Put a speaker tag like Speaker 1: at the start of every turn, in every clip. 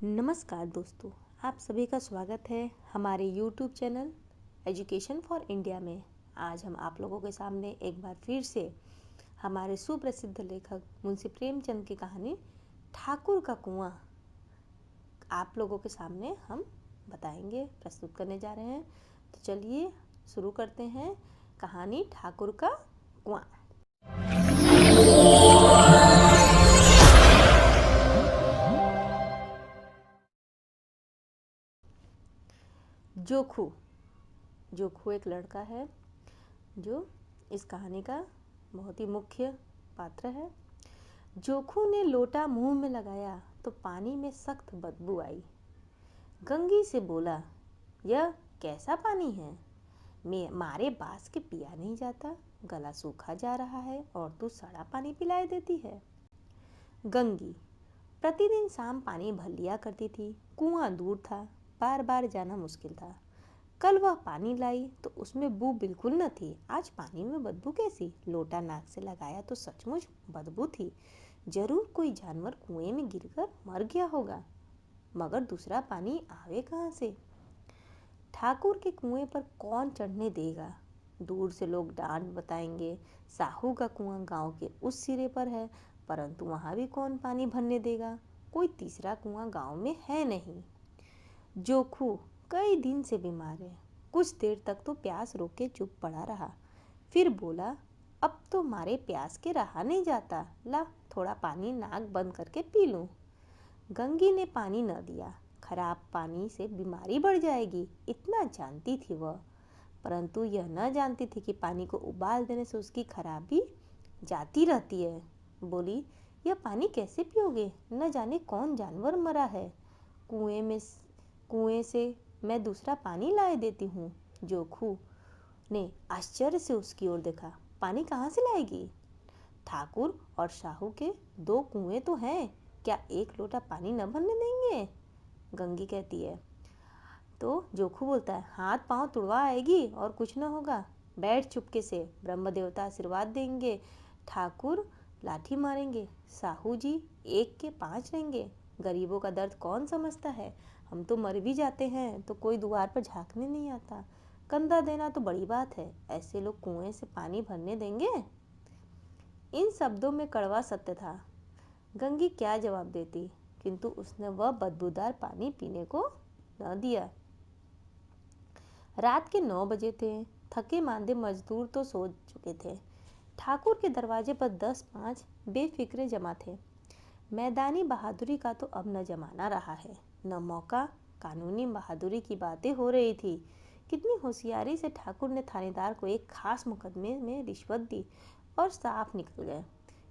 Speaker 1: नमस्कार दोस्तों, आप सभी का स्वागत है हमारे YouTube channel education for India में। आज हम आप लोगों के सामने एक बार फिर से हमारे सुप्रसिद्ध लेखक मुंशी प्रेमचंद की कहानी ठाकुर का कुआं आप लोगों के सामने हम बताएंगे, प्रस्तुत करने जा रहे हैं। तो चलिए शुरू करते हैं कहानी ठाकुर का कुआं। जोखू जोखू एक लड़का है जो इस कहानी का बहुत ही मुख्य पात्र है। जोखू ने लोटा मुंह में लगाया तो पानी में सख्त बदबू आई। गंगी से बोला, यह कैसा पानी है? मारे बास के पिया नहीं जाता, गला सूखा जा रहा है और तू सड़ा पानी पिलाए देती है। गंगी प्रतिदिन शाम पानी भर लिया करती थी। कुआं दूर था, बार बार जाना मुश्किल था। कल वह पानी लाई तो उसमें बू बिल्कुल न थी। आज पानी में बदबू कैसी? लोटा नाक से लगाया तो सचमुच बदबू थी। जरूर कोई जानवर कुएं में गिरकर मर गया होगा, मगर दूसरा पानी आवे कहाँ से? ठाकुर के कुएं पर कौन चढ़ने देगा? दूर से लोग डांट बताएंगे, साहू का कुआं गांव के उस सिरे पर है, परंतु वहां भी कौन पानी भरने देगा? कोई तीसरा कुआं गांव में है नहीं। जोखू कई दिन से बीमार है। कुछ देर तक तो प्यास रोक के चुप पड़ा रहा, फिर बोला, अब तो मारे प्यास के रहा नहीं जाता, ला थोड़ा पानी नाक बंद करके पी लूं। गंगी ने पानी न दिया। खराब पानी से बीमारी बढ़ जाएगी, इतना जानती थी वह, परंतु यह न जानती थी कि पानी को उबाल देने से उसकी खराबी जाती रहती है। बोली, यह पानी कैसे पियोगे? न जाने कौन जानवर मरा है। कुएं से मैं दूसरा पानी लाए देती हूँ। जोखू ने आश्चर्य से उसकी ओर देखा। पानी कहाँ से लाएगी? ठाकुर और साहू के दो कुएं तो हैं, क्या एक लोटा पानी न भरने देंगे? गंगी कहती है। तो जोखू बोलता है, हाथ पांव तुड़वा आएगी और कुछ न होगा। बैठ चुपके से, ब्रह्म देवता आशीर्वाद देंगे, ठाकुर लाठी मारेंगे, साहू जी 1 के 5 रहेंगे। गरीबों का दर्द कौन समझता है? हम तो मर भी जाते हैं तो कोई द्वार पर झांकने नहीं आता। कंधा देना तो बड़ी बात है, ऐसे लोग कुएं से पानी भरने देंगे? इन शब्दों में कड़वा सत्य था। गंगी क्या जवाब देती, किंतु उसने वह बदबूदार पानी पीने को न दिया। रात के 9 बजे थे। थके मांदे मजदूर तो सो चुके थे। ठाकुर के दरवाजे पर 10-5 बेफिक्रे जमा थे। मैदानी बहादुरी का तो अब न जमाना रहा है, न मौका। कानूनी बहादुरी की बातें हो रही थी। कितनी होशियारी से ठाकुर ने थानेदार को एक खास मुकदमे में रिश्वत दी और साफ निकल गए।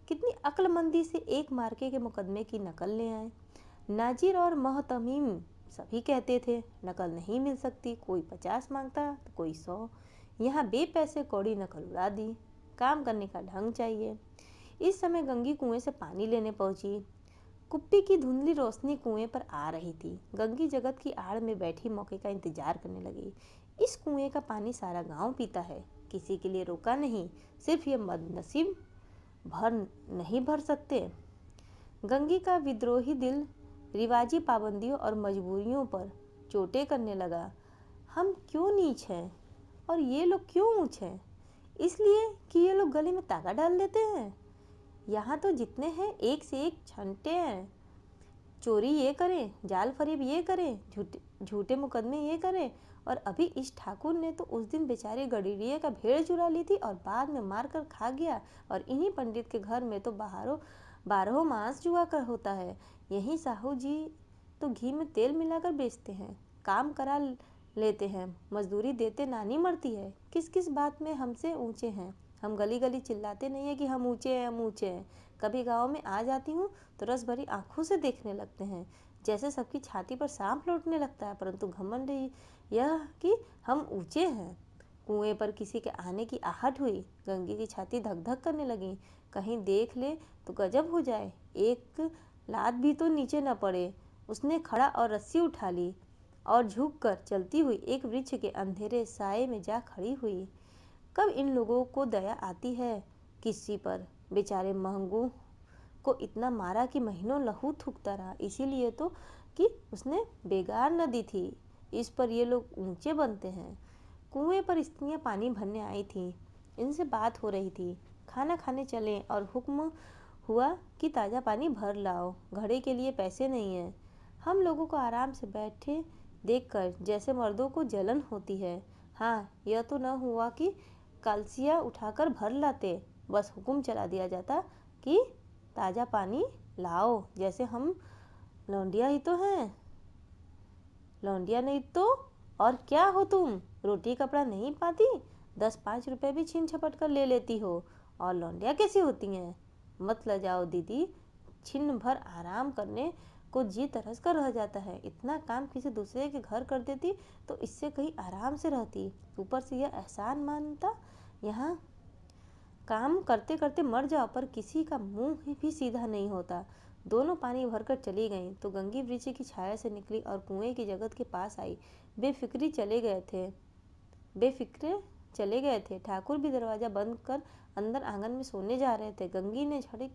Speaker 1: कितनी अक्लमंदी से एक मार्के के मुकदमे की नकल ले आए। नाजिर और मोहतमीम सभी कहते थे नकल नहीं मिल सकती, कोई 50 मांगता तो कोई 100। यहाँ बेपैसे कौड़ी नकल उड़ा दी। काम करने का ढंग चाहिए। इस समय गंगी कुएं से पानी लेने पहुंची। कुप्पी की धुंधली रोशनी कुएं पर आ रही थी। गंगी जगत की आड़ में बैठी मौके का इंतजार करने लगी। इस कुएं का पानी सारा गांव पीता है, किसी के लिए रोका नहीं, सिर्फ ये बदनसीब नहीं भर सकते। गंगी का विद्रोही दिल रिवाजी पाबंदियों और मजबूरियों पर चोटें करने लगा। हम क्यों नीच हैं और ये लोग क्यों ऊंच हैं? इसलिए कि ये लोग गले में तागा डाल देते हैं। यहाँ तो जितने हैं एक से एक छंटे हैं। चोरी ये करें, जाल फरेब ये करें, झूठे मुकदमे ये करें, और अभी इस ठाकुर ने तो उस दिन बेचारे गडरिये का भेड़ चुरा ली थी और बाद में मार कर खा गया। और इन्हीं पंडित के घर में तो बारहों मास जुआ कर होता है। यही साहू जी तो घी में तेल मिलाकर बेचते हैं, काम करा लेते हैं, मजदूरी देते नानी मरती है। किस किस बात में हमसे ऊंचे हैं? हम गली गली चिल्लाते नहीं है कि हम ऊंचे हैं, हम ऊंचे हैं। कभी गांव में आ जाती हूँ तो रस भरी आंखों से देखने लगते हैं, जैसे सबकी छाती पर सांप लौटने लगता है, परंतु घमंड यह कि हम ऊंचे हैं। कुएं पर किसी के आने की आहट हुई। गंगी की छाती धक धक करने लगी। कहीं देख ले तो गजब हो जाए, एक लात भी तो नीचे न पड़े। उसने खड़ा और रस्सी उठा ली और झुककर चलती हुई एक वृक्ष के अंधेरे साए में जा खड़ी हुई। कब इन लोगों को दया आती है किसी पर? बेचारे को इतना मारा कि महीनों लहू थूकता रहा। इसीलिए तो कि उसने बेगार न दी थी। इस पर ये लोग ऊंचे बनते हैं। कुएं पर स्त्रियां पानी भरने आई थीं। इनसे बात हो रही थी। खाना खाने चलें और हुक्म हुआ कि ताज़ा पानी भर लाओ, घड़े के लिए पैसे नहीं हैं। हम लोगों को आराम से बैठे देखकर जैसे मर्दों को जलन होती है। हाँ, यह तो न हुआ कि कलसिया उठाकर भर लाते, बस हुक्म चला दिया जाता कि ताज़ा पानी लाओ, जैसे हम लौंडिया ही तो हैं। लौंडिया नहीं तो और क्या हो तुम? रोटी कपड़ा नहीं पाती, 10-5 रुपए भी छीन झपट कर ले लेती हो, और लौंडिया कैसी होती हैं? मत लजाओ दीदी, छिन भर आराम करने को जी तरस कर रह जाता है। इतना काम किसी दूसरे के घर कर देती तो इससे कहीं आराम से रहती। ऊपर से यह एहसान मानता, यहाँ काम करते करते मर जाओ, पर किसी का मुंह भी सीधा नहीं होता। दोनों पानी भरकर चली गईं तो गंगी वृक्ष की छाया से निकली और कुएं की जगत के पास आई। बेफिक्रे चले गए थे। ठाकुर भी दरवाजा बंद कर अंदर आंगन में सोने जा रहे थे। गंगी ने झड़ी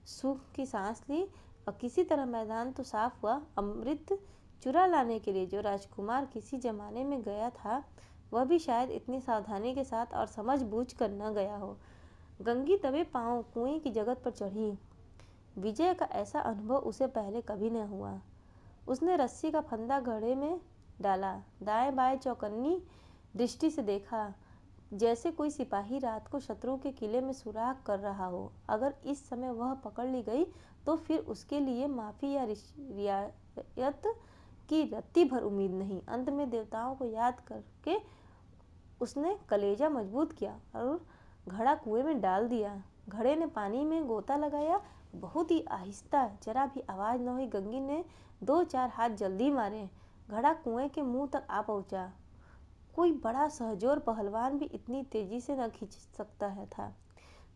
Speaker 1: सुख की सांस ली और किसी तरह मैदान तो साफ हुआ। अमृत चुरा लाने के लिए जो राजकुमार किसी जमाने में गया था, वह भी शायद इतनी सावधानी के साथ और समझ बूझ कर न गया हो। गंगी दबे पांव कुएं की जगत पर चढ़ी। विजय का ऐसा अनुभव उसे पहले कभी न हुआ। उसने रस्सी का फंदा घड़े में डाला, दाएं बाएं चौकन्नी दृष्टि से देखा, जैसे कोई सिपाही रात को शत्रु के किले में सुराग कर रहा हो। अगर इस समय वह पकड़ ली गई तो फिर उसके लिए माफी या रियायत की रत्ती भर उम्मीद नहीं। अंत में देवताओं को याद करके उसने कलेजा मजबूत किया और घड़ा कुएं में डाल दिया। घड़े ने पानी में गोता लगाया, बहुत ही आहिस्ता, जरा भी आवाज न हुई। गंगी ने 2-4 हाथ जल्दी मारे, घड़ा कुएं के मुंह तक आ पहुंचा। कोई बड़ा सहजोर पहलवान भी इतनी तेजी से न खींच सकता था।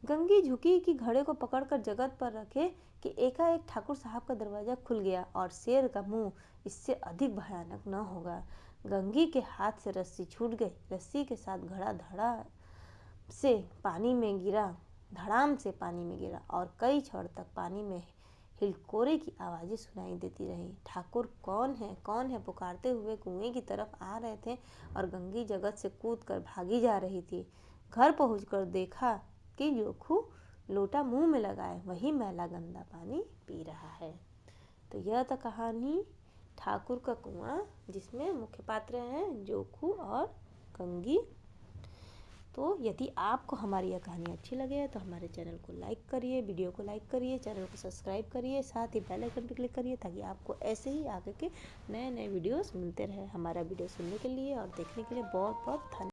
Speaker 1: गंगी झुकी कि घड़े को पकड़कर जगत पर रखे कि एकाएक ठाकुर साहब का दरवाजा खुल गया, और शेर का मुंह इससे अधिक भयानक न होगा। गंगी के हाथ से रस्सी छूट गई। रस्सी के साथ घड़ा धड़ाम से पानी में गिरा और कई क्षण तक पानी में हिलकोरे की आवाजें सुनाई देती रही। ठाकुर कौन है पुकारते हुए कुएं की तरफ आ रहे थे और गंगी जगत से कूद कर भागी जा रही थी। घर पहुंचकर देखा कि जोखू लोटा मुंह में लगाए वही मैला गंदा पानी पी रहा है। तो यह था कहानी ठाकुर का कुआं, जिसमें मुख्य पात्र हैं जोखू और गंगी। तो यदि आपको हमारी यह कहानी अच्छी लगे तो हमारे चैनल को लाइक करिए, वीडियो को लाइक करिए, चैनल को सब्सक्राइब करिए, साथ ही बेल आइकन पर क्लिक करिए ताकि आपको ऐसे ही आगे के नए नए वीडियोस मिलते रहे। हमारा वीडियो सुनने के लिए और देखने के लिए बहुत बहुत धन्यवाद।